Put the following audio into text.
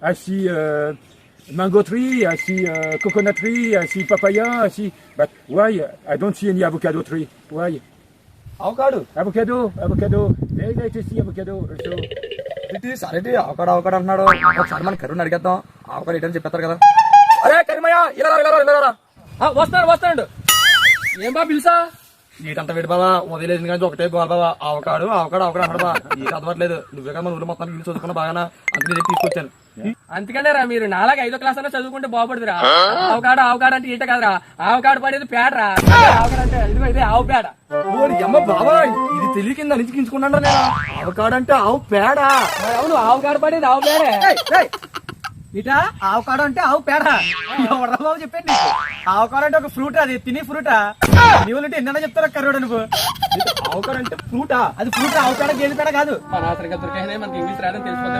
I see mango tree, I see coconut tree, I see papaya, I see. But why I don't see any avocado tree? Why? Avocado. Very nice to see avocado also. సరే అవకాడు అంటున్నాడు. ఒకసారి మన కరువుని అడిగేద్దాం. అవకాడు ఏంటని చెప్పేస్తారు కదా. అరే కరిమయ్య ఇలా వస్తాడు ఏం బా పిలుసా నీటంత వేడి బాబా వదిలేదు కానీ ఒకటే గోల్ బాబా అవకాడు అన్నాడు బా ఈ చదవట్లేదు నువ్వే కదా మన ఊళ్ళో మొత్తానికి ఇల్లు చదువుకున్నా బాగా అందుకే తీసుకొచ్చాను. అందుకనే రా మీరు నాలాగా 5వ క్లాస్ అన్నా చదువుకుంటే బాగుపడుతురా. ఆవకాడు అంటే ఈట కదరా, ఆవకాడు పడేది పేడరా. ఆవకాడు అంటే ఇదే ఆవు పేడ. అమ్మ బాబా ఇది తెలియకింద అనిచుకుంటున్నాడు నేను. అవకాడు అంటే ఆవు పేడ. అవును ఆవకాడు పడేది ఆవు పేడే. ఇటా ఆవకాడో అంటే ఆవు పేడ. బాబు చెప్పండి నీకు ఆవకాడో అంటే ఒక ఫ్రూట్, అది తిని ఫ్రూటా? నీవు ఎన్న చెప్తారా కర్రోడు నువ్వు? అవకాడు అంటే ఫ్రూటా? అది ఫ్రూట్, ఆవు పేడ గేదె పేడ కాదు. మన సరిగ్గా దొరికాయనే మనకి ఇంగ్లీష్ రాదని తెలిసిపోతే